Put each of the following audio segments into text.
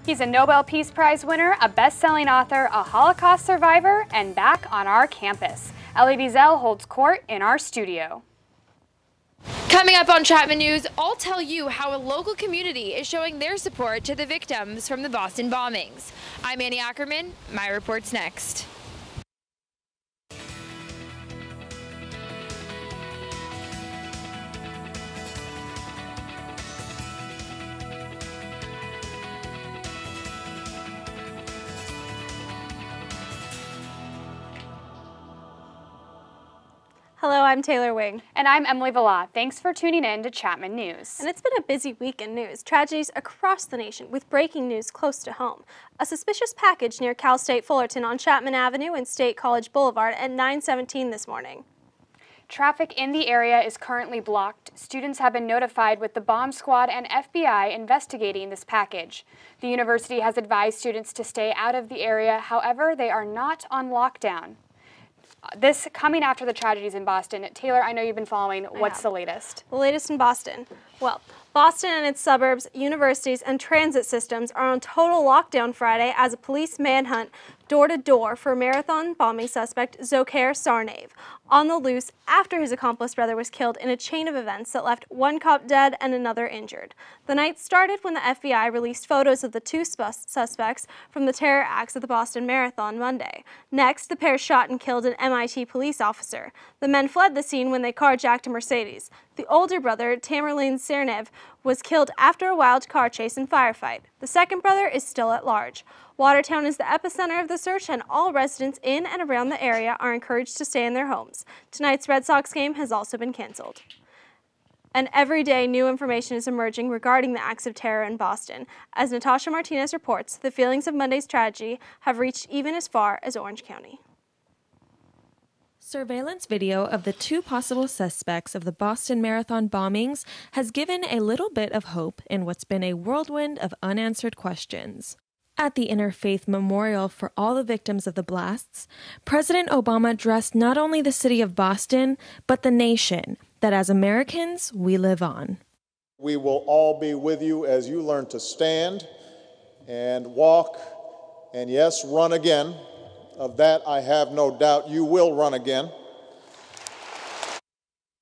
He's a Nobel Peace Prize winner, a best-selling author, a Holocaust survivor, and back on our campus. Ellie Wiesel holds court in our studio. Coming up on Chapman News, I'll tell you how a local community is showing their support to the victims from the Boston bombings. I'm Annie Ackerman. My report's next. Hello, I'm Taylor Wing. And I'm Emily Villa. Thanks for tuning in to Chapman News. And it's been a busy week in news. Tragedies across the nation with breaking news close to home. A suspicious package near Cal State Fullerton on Chapman Avenue and State College Boulevard at 9:17 this morning. Traffic in the area is currently blocked. Students have been notified with the bomb squad and FBI investigating this package. The university has advised students to stay out of the area. However, they are not on lockdown. This coming after the tragedies in Boston. Taylor, I know you've been following. What's the latest? The latest in Boston. Well, Boston and its suburbs, universities, and transit systems are on total lockdown Friday as a police manhunt door-to-door for marathon bombing suspect Zokair Sarnaev, on the loose after his accomplice brother was killed in a chain of events that left one cop dead and another injured. The night started when the FBI released photos of the two suspects from the terror acts of the Boston Marathon Monday. Next, the pair shot and killed an MIT police officer. The men fled the scene when they carjacked a Mercedes. The older brother, Tamerlane Sarnaev, was killed after a wild car chase and firefight. The second brother is still at large. Watertown is the epicenter of the search, and all residents in and around the area are encouraged to stay in their homes. Tonight's Red Sox game has also been canceled. And every day, new information is emerging regarding the acts of terror in Boston. As Natasha Martinez reports, the feelings of Monday's tragedy have reached even as far as Orange County. Surveillance video of the two possible suspects of the Boston Marathon bombings has given a little bit of hope in what's been a whirlwind of unanswered questions. At the Interfaith Memorial for all the victims of the blasts, President Obama addressed not only the city of Boston, but the nation that as Americans we live on. We will all be with you as you learn to stand and walk and, yes, run again. Of that, I have no doubt you will run again.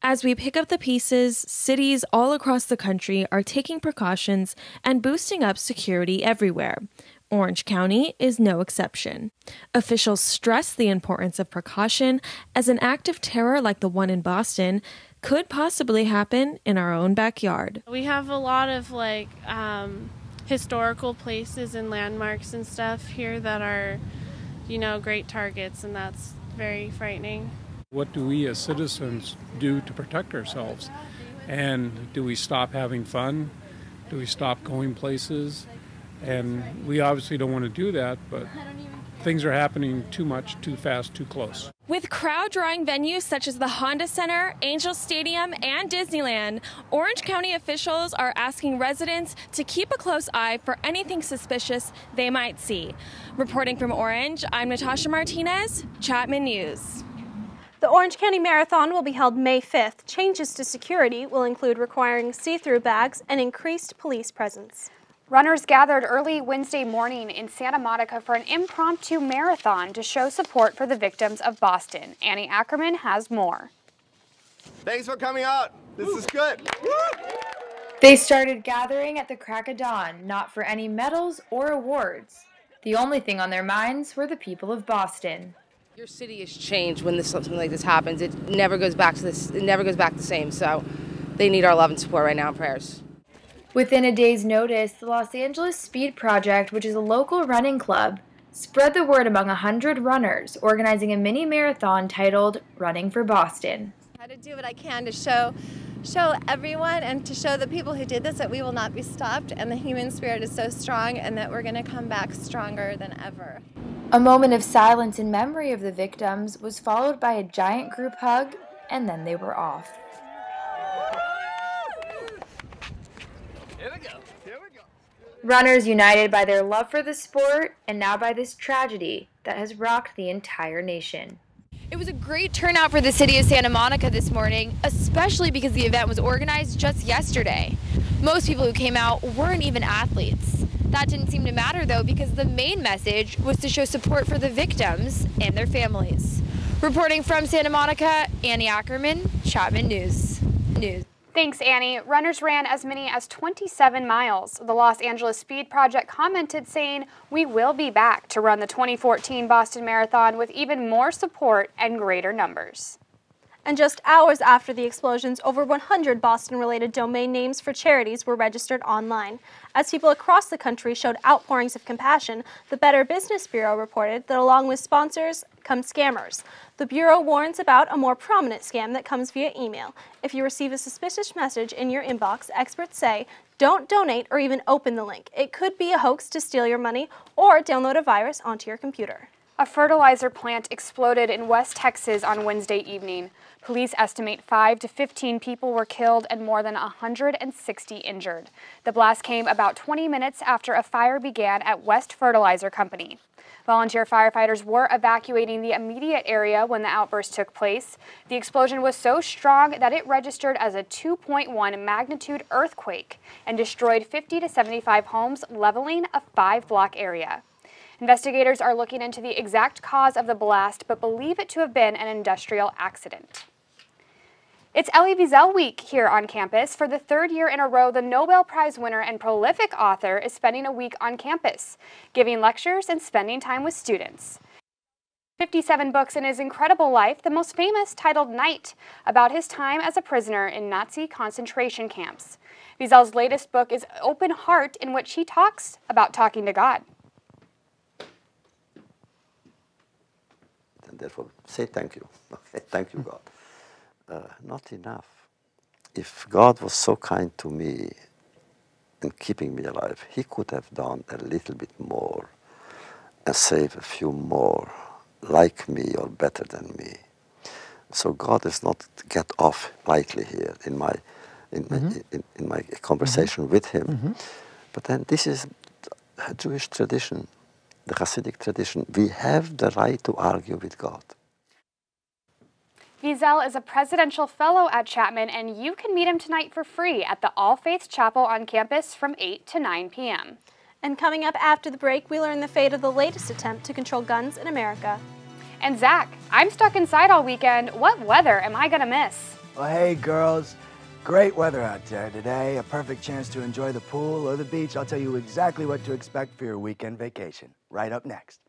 As we pick up the pieces, cities all across the country are taking precautions and boosting up security everywhere. Orange County is no exception. Officials stress the importance of precaution as an act of terror like the one in Boston could possibly happen in our own backyard. We have a lot of historical places and landmarks and stuff here that are, great targets, and that's very frightening. What do we as citizens do to protect ourselves? And do we stop having fun? Do we stop going places? And we obviously don't want to do that, but things are happening too much, too fast, too close. With crowd-drawing venues such as the Honda Center, Angel Stadium, and Disneyland, Orange County officials are asking residents to keep a close eye for anything suspicious they might see. Reporting from Orange, I'm Natasha Martinez, Chapman News. The Orange County Marathon will be held May 5th. Changes to security will include requiring see-through bags and increased police presence. Runners gathered early Wednesday morning in Santa Monica for an impromptu marathon to show support for the victims of Boston. Annie Ackerman has more. Thanks for coming out. This is good. They started gathering at the crack of dawn, not for any medals or awards. The only thing on their minds were the people of Boston. Your city has changed when something like this happens. It never goes back to this. It never goes back the same. So they need our love and support right now and prayers. Within a day's notice, the Los Angeles Speed Project, which is a local running club, spread the word among 100 runners, organizing a mini marathon titled Running for Boston. I had to do what I can to show everyone and to show the people who did this that we will not be stopped and the human spirit is so strong and that we're going to come back stronger than ever. A moment of silence in memory of the victims was followed by a giant group hug, and then they were off. Runners united by their love for the sport and now by this tragedy that has rocked the entire nation. It was a great turnout for the city of Santa Monica this morning, especially because the event was organized just yesterday. Most people who came out weren't even athletes. That didn't seem to matter, though, because the main message was to show support for the victims and their families. Reporting from Santa Monica, Annie Ackerman, Chapman News. Thanks, Annie. Runners ran as many as 27 miles. The Los Angeles Speed Project commented saying, "We will be back to run the 2014 Boston Marathon with even more support and greater numbers." And just hours after the explosions, over 100 Boston-related domain names for charities were registered online. As people across the country showed outpourings of compassion, the Better Business Bureau reported that along with sponsors come scammers. The Bureau warns about a more prominent scam that comes via email. If you receive a suspicious message in your inbox, experts say, don't donate or even open the link. It could be a hoax to steal your money or download a virus onto your computer. A fertilizer plant exploded in West Texas on Wednesday evening. Police estimate 5 to 15 people were killed and more than 160 injured. The blast came about 20 minutes after a fire began at West Fertilizer Company. Volunteer firefighters were evacuating the immediate area when the outburst took place. The explosion was so strong that it registered as a 2.1 magnitude earthquake and destroyed 50 to 75 homes, leveling a 5-block area. Investigators are looking into the exact cause of the blast, but believe it to have been an industrial accident. It's Elie Wiesel Week here on campus. For the third year in a row, the Nobel Prize winner and prolific author is spending a week on campus, giving lectures and spending time with students. 57 books in his incredible life, the most famous titled Night, about his time as a prisoner in Nazi concentration camps. Wiesel's latest book is Open Heart, in which he talks about talking to God. And therefore, say thank you. Okay, thank you, God. Not enough. If God was so kind to me in keeping me alive, he could have done a little bit more and saved a few more like me or better than me. So God is not get off lightly here in my conversation with him. But then this is a Jewish tradition, the Hasidic tradition. We have the right to argue with God. Wiesel is a presidential fellow at Chapman, and you can meet him tonight for free at the All Faiths Chapel on campus from 8 to 9 p.m. And coming up after the break, we learn the fate of the latest attempt to control guns in America. And Zach, I'm stuck inside all weekend. What weather am I gonna miss? Well, hey girls, great weather out there today. A perfect chance to enjoy the pool or the beach. I'll tell you exactly what to expect for your weekend vacation. Right up next.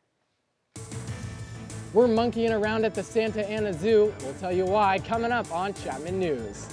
We're monkeying around at the Santa Ana Zoo. We'll tell you why coming up on Chapman News.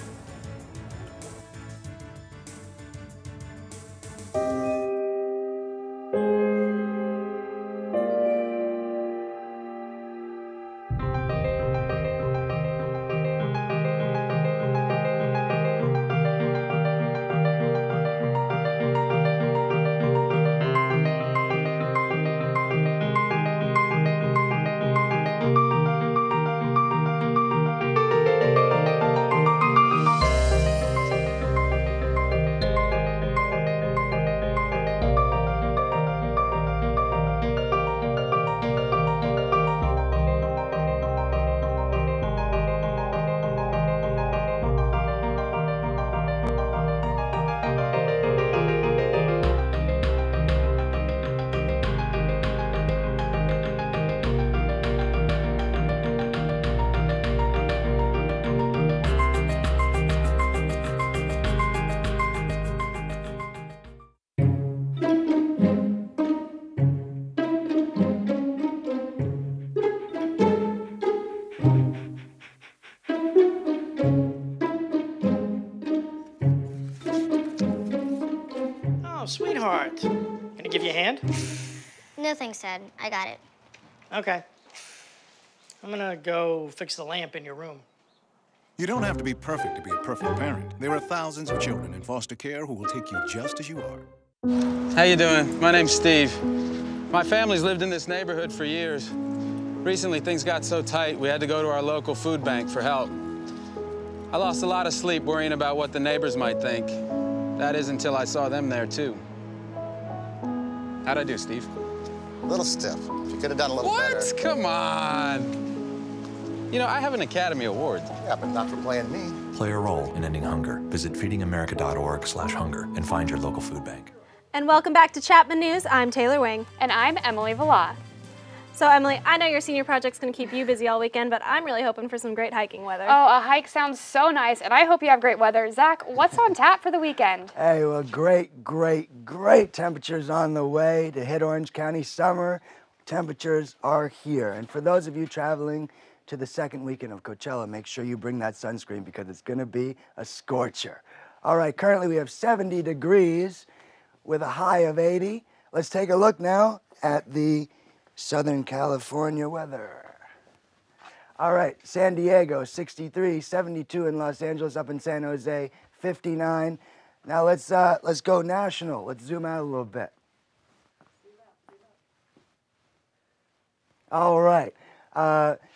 Oh, sweetheart. Gonna give you a hand? No thanks, Dad. I got it. Okay. I'm gonna go fix the lamp in your room. You don't have to be perfect to be a perfect parent. There are thousands of children in foster care who will take you just as you are. How you doing? My name's Steve. My family's lived in this neighborhood for years. Recently, things got so tight, we had to go to our local food bank for help. I lost a lot of sleep worrying about what the neighbors might think. That is until I saw them there, too. How'd I do, Steve? A little stiff. You could have done a little better. What? Come on. You know, I have an Academy Award. Yeah, but not for playing me. Play a role in ending hunger. Visit feedingamerica.org/hunger and find your local food bank. And welcome back to Chapman News. I'm Taylor Wing. And I'm Emily Villa. So Emily, I know your senior project's going to keep you busy all weekend, but I'm really hoping for some great hiking weather. Oh, a hike sounds so nice, and I hope you have great weather. Zach, what's on tap for the weekend? Hey, well, great temperatures on the way to hit Orange County. Summer temperatures are here. And for those of you traveling to the second weekend of Coachella, make sure you bring that sunscreen because it's going to be a scorcher. All right, currently we have 70 degrees with a high of 80. Let's take a look now at the Southern California weather. All right, San Diego, 63, 72 in Los Angeles, up in San Jose, 59. Now let's go national. Let's zoom out a little bit. All right,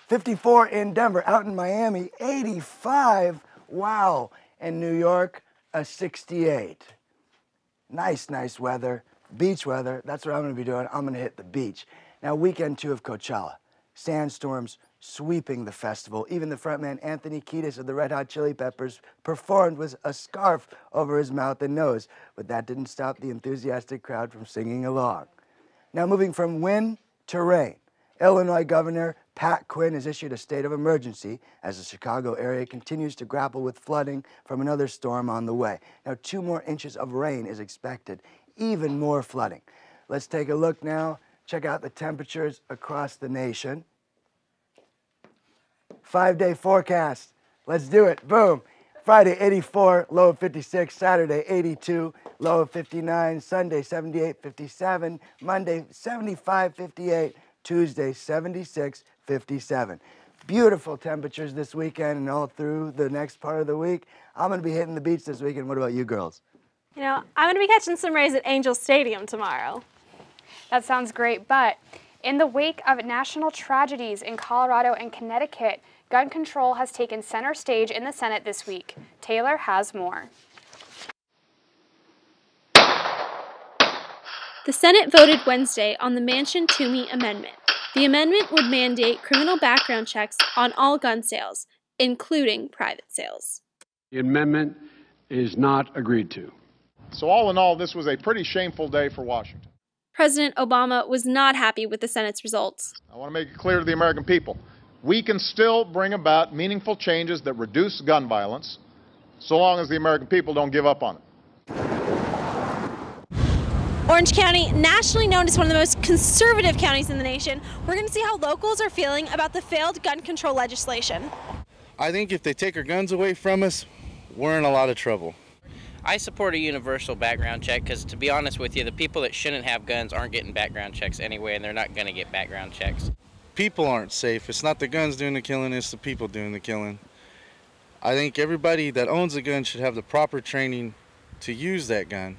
54 in Denver, out in Miami, 85, wow, in New York, a 68. Nice weather, beach weather, that's what I'm gonna be doing. I'm gonna hit the beach. Now, weekend 2 of Coachella, sandstorms sweeping the festival. Even the frontman Anthony Kiedis of the Red Hot Chili Peppers performed with a scarf over his mouth and nose, but that didn't stop the enthusiastic crowd from singing along. Now, moving from wind to rain, Illinois Governor Pat Quinn has issued a state of emergency as the Chicago area continues to grapple with flooding from another storm on the way. Now, 2 more inches of rain is expected, even more flooding. Let's take a look now. Check out the temperatures across the nation. 5-day forecast. Let's do it. Boom. Friday, 84, low of 56. Saturday, 82, low of 59. Sunday, 78, 57. Monday, 75, 58. Tuesday, 76, 57. Beautiful temperatures this weekend and all through the next part of the week. I'm going to be hitting the beach this weekend. What about you girls? You know, I'm going to be catching some rays at Angel Stadium tomorrow. That sounds great, but in the wake of national tragedies in Colorado and Connecticut, gun control has taken center stage in the Senate this week. Taylor has more. The Senate voted Wednesday on the Manchin-Toomey amendment. The amendment would mandate criminal background checks on all gun sales, including private sales. The amendment is not agreed to. So all in all, this was a pretty shameful day for Washington. President Obama was not happy with the Senate's results. I want to make it clear to the American people, we can still bring about meaningful changes that reduce gun violence, so long as the American people don't give up on it. Orange County, nationally known as one of the most conservative counties in the nation, we're going to see how locals are feeling about the failed gun control legislation. I think if they take our guns away from us, we're in a lot of trouble. I support a universal background check because, to be honest with you, the people that shouldn't have guns aren't getting background checks anyway, and they're not going to get background checks. People aren't safe. It's not the guns doing the killing, it's the people doing the killing. I think everybody that owns a gun should have the proper training to use that gun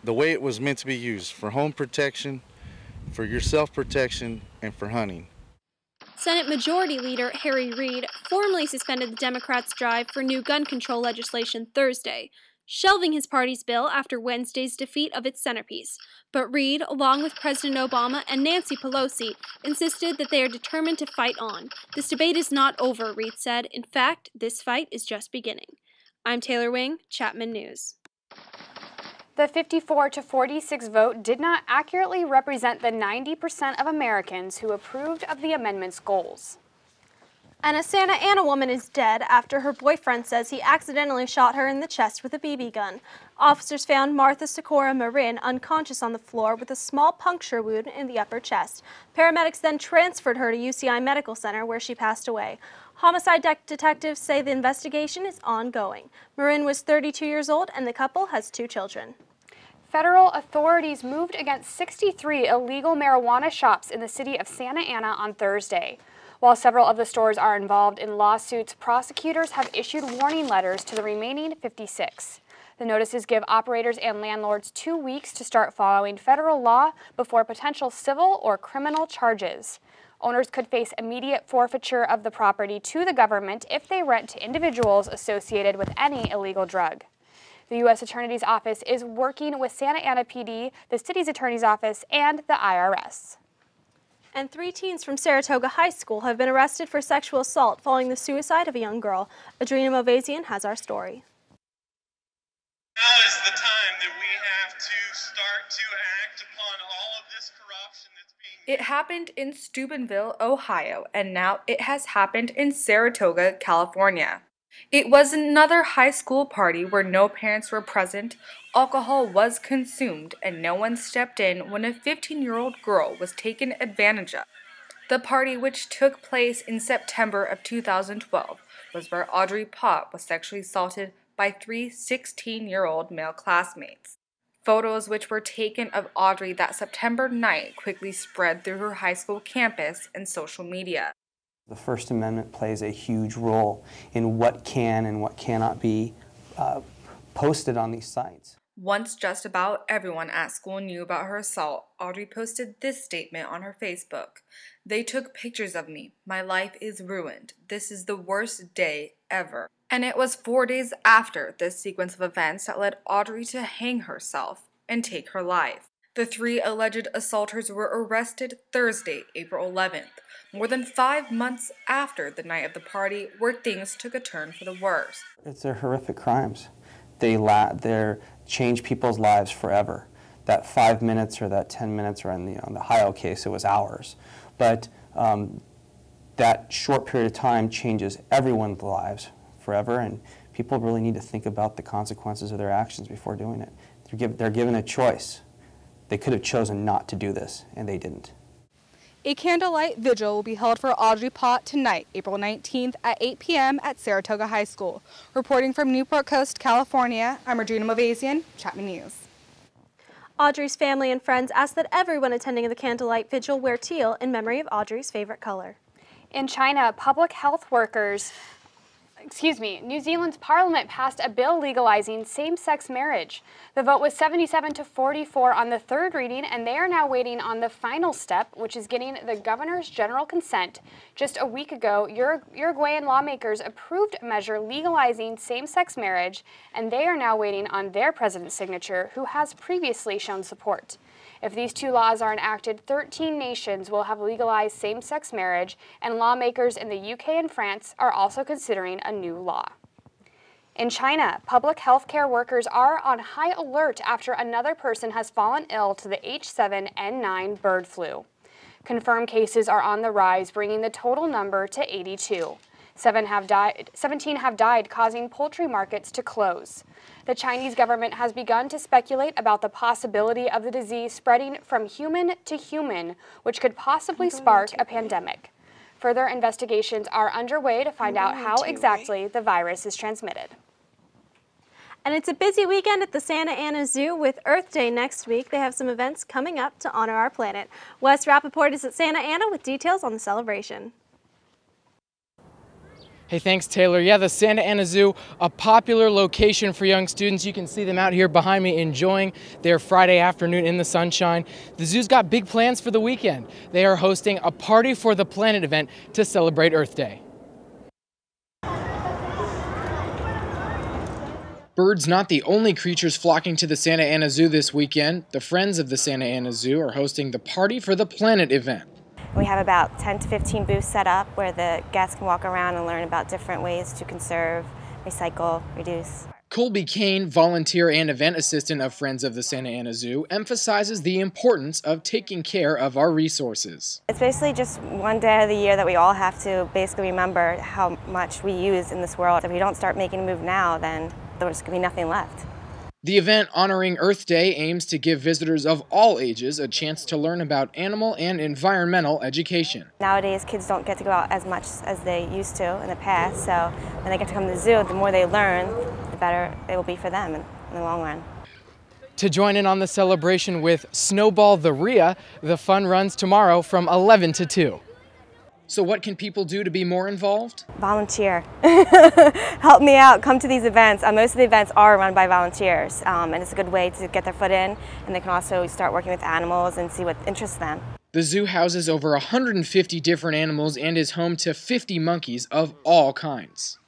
the way it was meant to be used, for home protection, for your self-protection, and for hunting. Senate Majority Leader Harry Reid formally suspended the Democrats' drive for new gun control legislation Thursday, shelving his party's bill after Wednesday's defeat of its centerpiece. But Reid, along with President Obama and Nancy Pelosi, insisted that they are determined to fight on. This debate is not over, Reid said. In fact, this fight is just beginning. I'm Taylor Wing, Chapman News. The 54-46 vote did not accurately represent the 90% of Americans who approved of the amendment's goals. And a Santa Ana woman is dead after her boyfriend says he accidentally shot her in the chest with a BB gun. Officers found Martha Socorro Marin unconscious on the floor with a small puncture wound in the upper chest. Paramedics then transferred her to UCI Medical Center, where she passed away. Homicide detectives say the investigation is ongoing. Marin was 32 years old and the couple has 2 children. Federal authorities moved against 63 illegal marijuana shops in the city of Santa Ana on Thursday. While several of the stores are involved in lawsuits, prosecutors have issued warning letters to the remaining 56. The notices give operators and landlords 2 weeks to start following federal law before potential civil or criminal charges. Owners could face immediate forfeiture of the property to the government if they rent to individuals associated with any illegal drug. The U.S. Attorney's Office is working with Santa Ana PD, the city's attorney's office, and the IRS. And 3 teens from Saratoga High School have been arrested for sexual assault following the suicide of a young girl. Adrena Movazian has our story. Now is the time that we have to start to act upon all of this corruption that's being... It happened in Steubenville, Ohio, and now it has happened in Saratoga, California. It was another high school party where no parents were present, alcohol was consumed, and no one stepped in when a 15-year-old girl was taken advantage of. The party, which took place in September of 2012, was where Audrey Pott was sexually assaulted by 3 16-year-old male classmates. Photos which were taken of Audrey that September night quickly spread through her high school campus and social media. The First Amendment plays a huge role in what can and what cannot be posted on these sites. Once just about everyone at school knew about her assault, Audrey posted this statement on her Facebook. "They took pictures of me. My life is ruined. This is the worst day ever." And it was 4 days after this sequence of events that led Audrey to hang herself and take her life. The 3 alleged assaulters were arrested Thursday, April 11th, more than 5 months after the night of the party where things took a turn for the worse. They're horrific crimes. They change people's lives forever. That 5 minutes or that 10 minutes, or in the Ohio case, it was hours. But that short period of time changes everyone's lives forever, and people really need to think about the consequences of their actions before doing it. They're given a choice. They could have chosen not to do this, and they didn't. A candlelight vigil will be held for Audrey Pott tonight, April 19th at 8 p.m. at Saratoga High School. Reporting from Newport Coast, California, I'm Regina Movazian, Chapman News. Audrey's family and friends ask that everyone attending the candlelight vigil wear teal in memory of Audrey's favorite color. In China, New Zealand's parliament passed a bill legalizing same-sex marriage. The vote was 77 to 44 on the third reading, and they are now waiting on the final step, which is getting the governor's general consent. Just a week ago, Uruguayan lawmakers approved a measure legalizing same-sex marriage, and they are now waiting on their president's signature, who has previously shown support. If these 2 laws are enacted, 13 nations will have legalized same-sex marriage, and lawmakers in the UK and France are also considering a new law. In China, public health care workers are on high alert after another person has fallen ill to the H7N9 bird flu. Confirmed cases are on the rise, bringing the total number to 82. 17 have died, causing poultry markets to close. The Chinese government has begun to speculate about the possibility of the disease spreading from human to human, which could possibly spark a pandemic. Further investigations are underway to find out how exactly the virus is transmitted. And it's a busy weekend at the Santa Ana Zoo with Earth Day next week. They have some events coming up to honor our planet. Wes Rappaport is at Santa Ana with details on the celebration. Hey, thanks, Taylor. Yeah, the Santa Ana Zoo, a popular location for young students. You can see them out here behind me enjoying their Friday afternoon in the sunshine. The zoo's got big plans for the weekend. They are hosting a Party for the Planet event to celebrate Earth Day. Birds not the only creatures flocking to the Santa Ana Zoo this weekend. The Friends of the Santa Ana Zoo are hosting the Party for the Planet event. We have about 10 to 15 booths set up where the guests can walk around and learn about different ways to conserve, recycle, reduce. Colby Kane, volunteer and event assistant of Friends of the Santa Ana Zoo, emphasizes the importance of taking care of our resources. It's basically just one day of the year that we all have to basically remember how much we use in this world. If we don't start making a move now, then there's going to be nothing left. The event honoring Earth Day aims to give visitors of all ages a chance to learn about animal and environmental education. Nowadays, kids don't get to go out as much as they used to in the past, so when they get to come to the zoo, the more they learn, the better it will be for them in the long run. To join in on the celebration with Snowball the Rhea, the fun runs tomorrow from 11 to 2. So what can people do to be more involved? Volunteer. Help me out. Come to these events. Most of the events are run by volunteers, and it's a good way to get their foot in, and they can also start working with animals and see what interests them. The zoo houses over 150 different animals and is home to 50 monkeys of all kinds.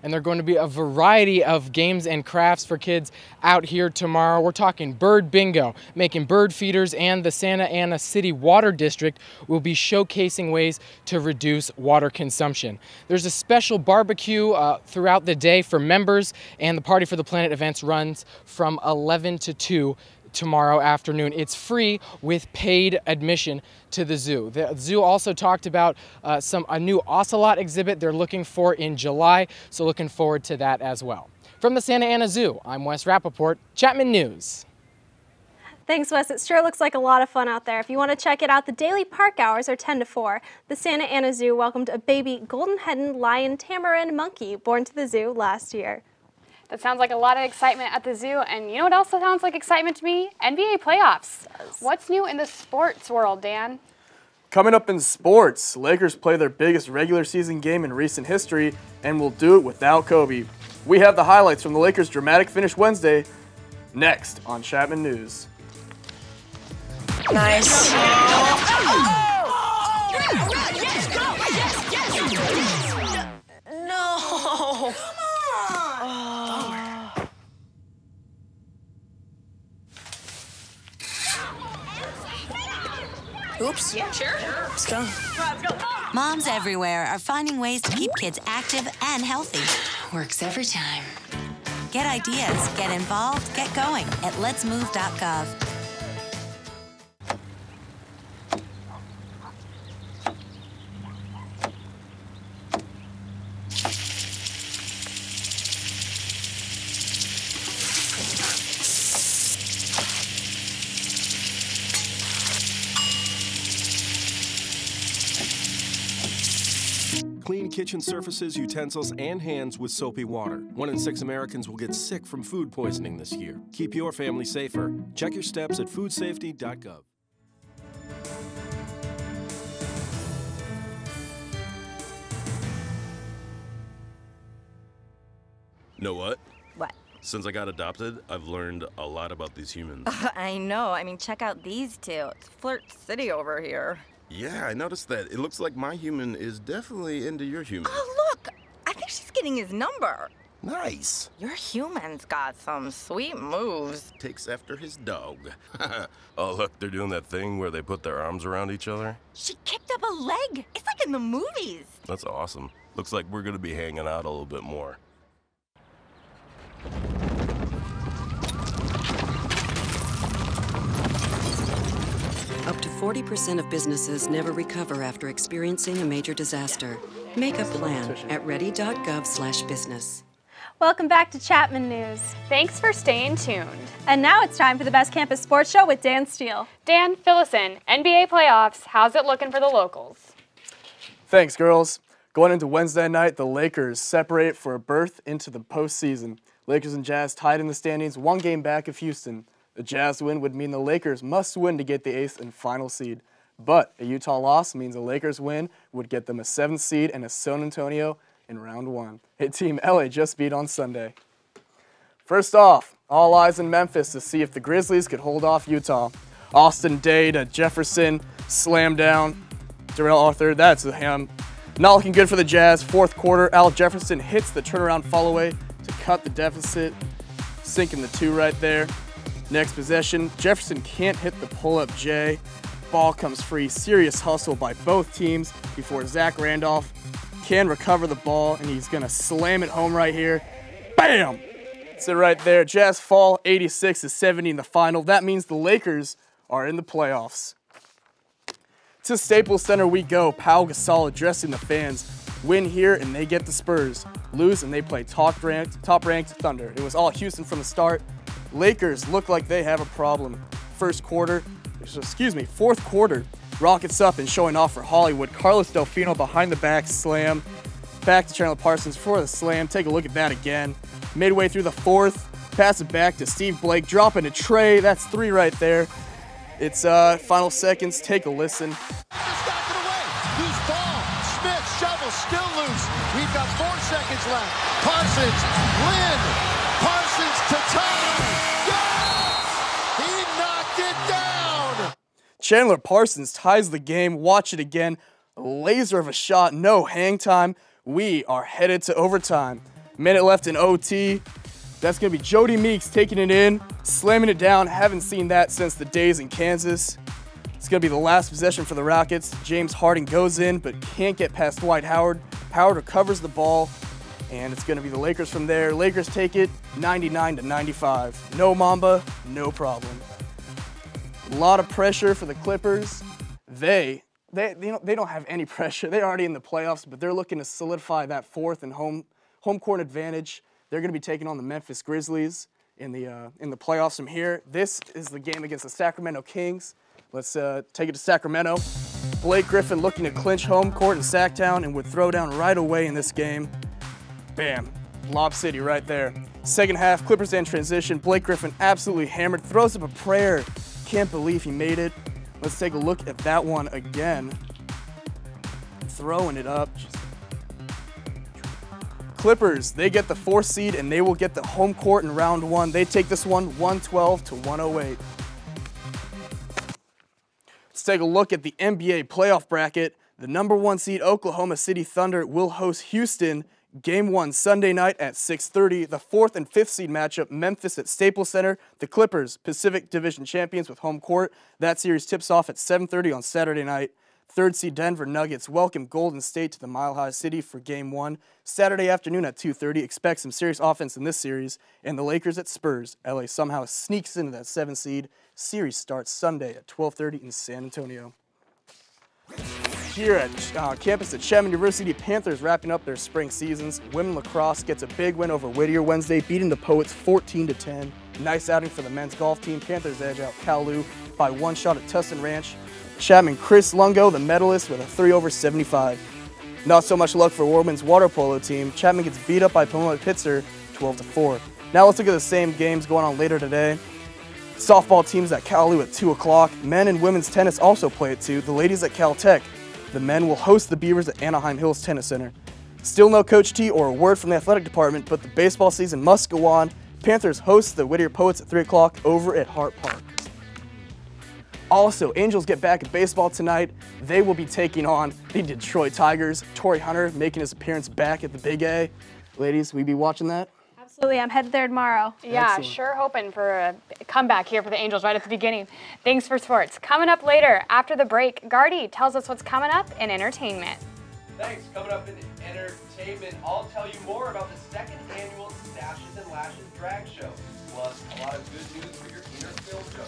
and there are going to be a variety of games and crafts for kids out here tomorrow. We're talking bird bingo, making bird feeders, and the Santa Ana City Water District will be showcasing ways to reduce water consumption. There's a special barbecue throughout the day for members, and the Party for the Planet events runs from 11 to 2 tomorrow afternoon. It's free with paid admission to the zoo. The zoo also talked about a new ocelot exhibit they're looking for in July, so looking forward to that as well. From the Santa Ana Zoo, I'm Wes Rappaport, Chapman News. Thanks, Wes. It sure looks like a lot of fun out there. If you want to check it out, the daily park hours are 10 to 4. The Santa Ana Zoo welcomed a baby golden-headed lion tamarin monkey born to the zoo last year. That sounds like a lot of excitement at the zoo, and you know what else sounds like excitement to me? NBA playoffs. What's new in the sports world, Dan? Coming up in sports, Lakers play their biggest regular season game in recent history and will do it without Kobe. We have the highlights from the Lakers' dramatic finish Wednesday next on Chapman News. Nice. No. Oops. Yeah, sure. Let's go. Moms everywhere are finding ways to keep kids active and healthy. Works every time. Get ideas, get involved, get going at letsmove.gov. Clean kitchen surfaces, utensils, and hands with soapy water. 1 in 6 Americans will get sick from food poisoning this year. Keep your family safer. Check your steps at foodsafety.gov. Know what? What? Since I got adopted, I've learned a lot about these humans. I know. I mean, check out these two. It's Flirt City over here. Yeah, I noticed that. It looks like my human is definitely into your human. Oh, look! I think she's getting his number. Nice. Your human's got some sweet moves. Takes after his dog. Oh, look, they're doing that thing where they put their arms around each other. She kicked up a leg. It's like in the movies. That's awesome. Looks like we're going to be hanging out a little bit more. Up to 40% of businesses never recover after experiencing a major disaster. Make a plan at ready.gov/business. Welcome back to Chapman News. Thanks for staying tuned. And now it's time for the Best Campus Sports Show with Dan Steele. Dan, fill us in. NBA playoffs, how's it looking for the locals? Thanks, girls. Going into Wednesday night, the Lakers separate for a berth into the postseason. Lakers and Jazz tied in the standings, 1 game back of Houston. The Jazz win would mean the Lakers must win to get the 8th and final seed. But a Utah loss means the Lakers win would get them a 7th seed and a San Antonio in round 1. A team LA just beat on Sunday. First off, all eyes in Memphis to see if the Grizzlies could hold off Utah. Austin Day to Jefferson, slam down. Darrell Arthur, that's him. Not looking good for the Jazz. 4th quarter, Al Jefferson hits the turnaround fall-away to cut the deficit, sinking the 2 right there. Next possession, Jefferson can't hit the pull-up J. Ball comes free. Serious hustle by both teams before Zach Randolph can recover the ball, and he's going to slam it home right here. Bam! That's it right there. Jazz fall 86-70 in the final. That means the Lakers are in the playoffs. To Staples Center we go. Pau Gasol addressing the fans. Win here, and they get the Spurs. Lose, and they play top-ranked Thunder. It was all Houston from the start. Lakers look like they have a problem. Fourth quarter, Rockets up and showing off for Hollywood. Carlos Delfino behind the back slam. Back to Chandler Parsons for the slam. Take a look at that again. Midway through the 4th, pass it back to Steve Blake, dropping a tray. That's 3 right there. It's final seconds. Take a listen. Loose ball. Smith, shovel, still loose. We've got 4 seconds left. Parsons, Lynn. Parsons to tie. Yes! He knocked it down. Chandler Parsons ties the game. Watch it again. A laser of a shot. No hang time. We are headed to overtime. Minute left in OT. That's going to be Jody Meeks taking it in, slamming it down. Haven't seen that since the days in Kansas. It's going to be the last possession for the Rockets. James Harden goes in, but can't get past Dwight Howard. Howard recovers the ball, and it's going to be the Lakers from there. Lakers take it 99-95. No Mamba, no problem. A lot of pressure for the Clippers. They don't have any pressure. They're already in the playoffs, but they're looking to solidify that fourth and home court advantage. They're going to be taking on the Memphis Grizzlies in the playoffs from here. This is the game against the Sacramento Kings. Let's take it to Sacramento. Blake Griffin looking to clinch home court in Sacktown and would throw down right away in this game. Bam, Lob City right there. Second half, Clippers in transition. Blake Griffin absolutely hammered, throws up a prayer. Can't believe he made it. Let's take a look at that one again. Throwing it up. Clippers, they get the 4th seed and they will get the home court in round 1. They take this one 112-108. Let's take a look at the NBA playoff bracket. The number 1 seed Oklahoma City Thunder will host Houston. Game 1 Sunday night at 6:30. The 4th and 5th seed matchup, Memphis at Staples Center. The Clippers, Pacific Division champions with home court. That series tips off at 7:30 on Saturday night. 3rd seed Denver Nuggets welcome Golden State to the Mile High City for Game 1. Saturday afternoon at 2:30. Expect some serious offense in this series. And the Lakers at Spurs. LA somehow sneaks into that 7th seed. Series starts Sunday at 12:30 in San Antonio. Here at campus at Chapman University, Panthers wrapping up their spring seasons. Women lacrosse gets a big win over Whittier Wednesday, beating the Poets 14-10. Nice outing for the men's golf team. Panthers edge out Kowloon by 1 shot at Tustin Ranch. Chapman Chris Lungo, the medalist, with a 3 over 75. Not so much luck for women's water polo team. Chapman gets beat up by Pomona Pitzer 12-4. Now let's look at the same games going on later today. Softball teams at Kowloon at 2 o'clock. Men and women's tennis also play at 2. The ladies at Caltech. The men will host the Beavers at Anaheim Hills Tennis Center. Still no Coach T or a word from the athletic department, but the baseball season must go on. Panthers host the Whittier Poets at 3 o'clock over at Hart Park. Also, Angels get back at baseball tonight. They will be taking on the Detroit Tigers. Torrey Hunter making his appearance back at the Big A. Ladies, will you be watching that? Absolutely, I'm headed there tomorrow. Yeah, Excellent. Sure hoping for a comeback here for the Angels right at the beginning. Thanks for sports. Coming up later, after the break, Gardy tells us what's coming up in entertainment. Thanks. Coming up in entertainment, I'll tell you more about the 2nd annual Stashes and Lashes drag show. Plus, a lot of good news for your inner film show.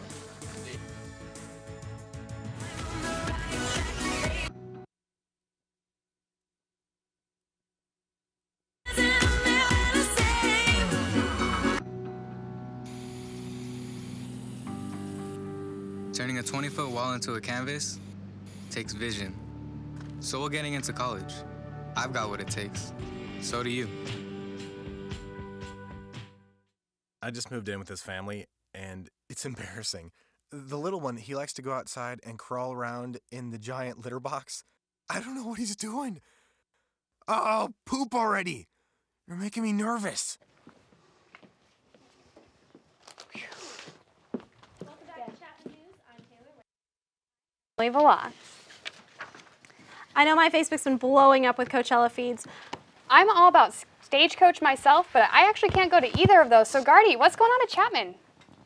Turning a 20-foot wall into a canvas takes vision. So will getting into college. I've got what it takes. So do you. I just moved in with his family, and it's embarrassing. The little one, he likes to go outside and crawl around in the giant litter box. I don't know what he's doing. Oh, poop already. You're making me nervous. Voila. I know my Facebook's been blowing up with Coachella feeds. I'm all about Stagecoach myself, but I actually can't go to either of those. So Gardy, what's going on at Chapman?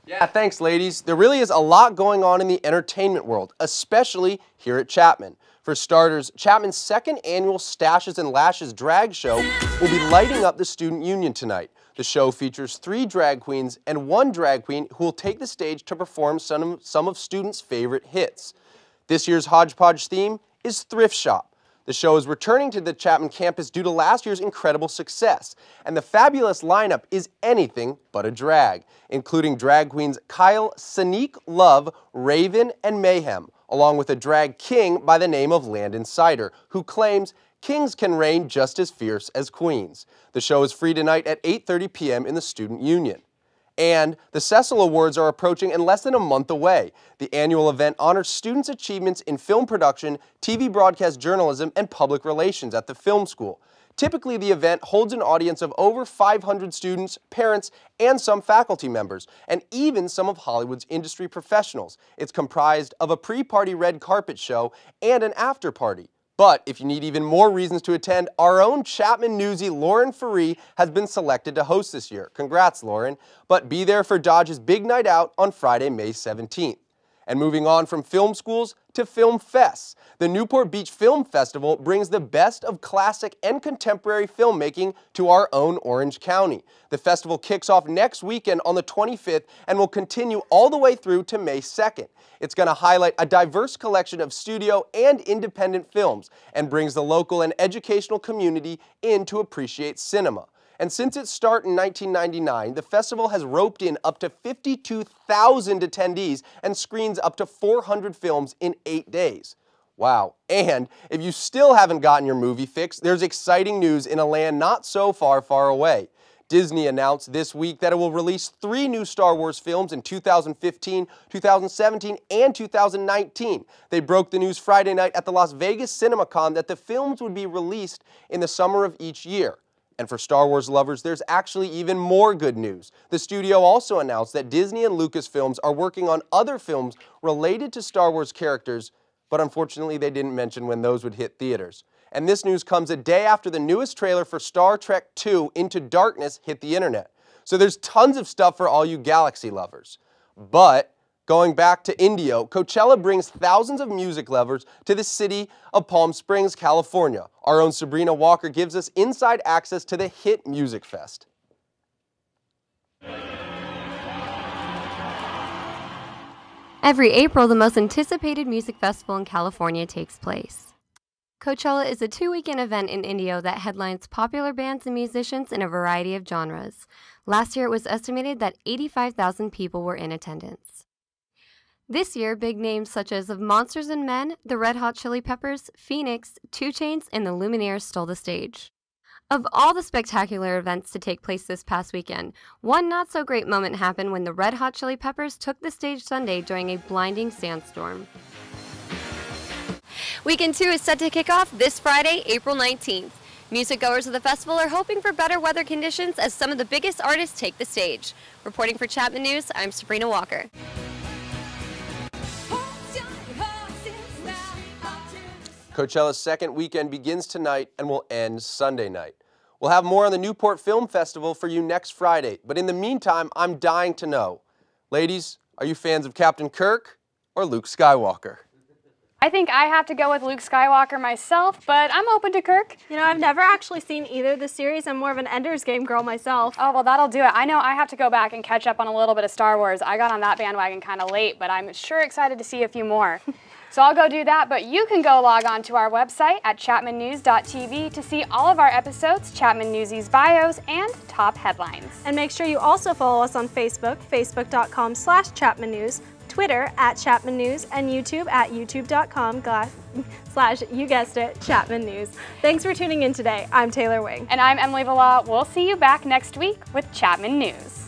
Yeah, thanks, ladies. There really is a lot going on in the entertainment world, especially here at Chapman. For starters, Chapman's 2nd annual Stashes and Lashes drag show will be lighting up the student union tonight. The show features 3 drag queens and 1 drag queen who will take the stage to perform some of students' favorite hits. This year's Hodgepodge theme is Thrift Shop. The show is returning to the Chapman campus due to last year's incredible success, and the fabulous lineup is anything but a drag, including drag queens Kyle, Sanique, Love, Raven, and Mayhem, along with a drag king by the name of Landon Sider, who claims kings can reign just as fierce as queens. The show is free tonight at 8:30 p.m. in the Student Union. And the Cecil Awards are approaching in less than a month away. The annual event honors students' achievements in film production, TV broadcast journalism, and public relations at the film school. Typically, the event holds an audience of over 500 students, parents, and some faculty members, and even some of Hollywood's industry professionals. It's comprised of a pre-party red carpet show and an after party. But if you need even more reasons to attend, our own Chapman newsie Lauren Faree has been selected to host this year. Congrats, Lauren. But be there for Dodge's big night out on Friday, May 17th. And moving on from film schools to film fests, the Newport Beach Film Festival brings the best of classic and contemporary filmmaking to our own Orange County. The festival kicks off next weekend on the 25th and will continue all the way through to May 2nd. It's going to highlight a diverse collection of studio and independent films and brings the local and educational community in to appreciate cinema. And since its start in 1999, the festival has roped in up to 52,000 attendees and screens up to 400 films in 8 days. Wow. And if you still haven't gotten your movie fix, there's exciting news in a land not so far, far away. Disney announced this week that it will release 3 new Star Wars films in 2015, 2017, and 2019. They broke the news Friday night at the Las Vegas CinemaCon that the films would be released in the summer of each year. And for Star Wars lovers, there's actually even more good news. The studio also announced that Disney and Lucasfilms are working on other films related to Star Wars characters, but unfortunately they didn't mention when those would hit theaters. And this news comes a day after the newest trailer for Star Trek II Into Darkness hit the internet. So there's tons of stuff for all you galaxy lovers. But going back to Indio, Coachella brings thousands of music lovers to the city of Palm Springs, California. Our own Sabrina Walker gives us inside access to the hit music fest. Every April, the most anticipated music festival in California takes place. Coachella is a 2-weekend event in Indio that headlines popular bands and musicians in a variety of genres. Last year, it was estimated that 85,000 people were in attendance. This year, big names such as of Monsters and Men, the Red Hot Chili Peppers, Phoenix, 2 Chainz, and the Lumineers stole the stage. Of all the spectacular events to take place this past weekend, one not-so-great moment happened when the Red Hot Chili Peppers took the stage Sunday during a blinding sandstorm. Weekend 2 is set to kick off this Friday, April 19th. Music goers of the festival are hoping for better weather conditions as some of the biggest artists take the stage. Reporting for Chapman News, I'm Sabrina Walker. Coachella's second weekend begins tonight and will end Sunday night. We'll have more on the Newport Film Festival for you next Friday, but in the meantime, I'm dying to know. Ladies, are you fans of Captain Kirk or Luke Skywalker? I think I have to go with Luke Skywalker myself, but I'm open to Kirk. You know, I've never actually seen either of the series. I'm more of an Ender's Game girl myself. Oh, well, that'll do it. I know I have to go back and catch up on a little bit of Star Wars. I got on that bandwagon kind of late, but I'm sure excited to see a few more. So I'll go do that, but you can go log on to our website at chapmannews.tv to see all of our episodes, Chapman Newsies bios, and top headlines. And make sure you also follow us on Facebook, facebook.com/ChapmanNews, Twitter @ChapmanNews, and YouTube at youtube.com/ you guessed it, Chapman News. Thanks for tuning in today. I'm Taylor Wing. And I'm Emily Villa. We'll see you back next week with Chapman News.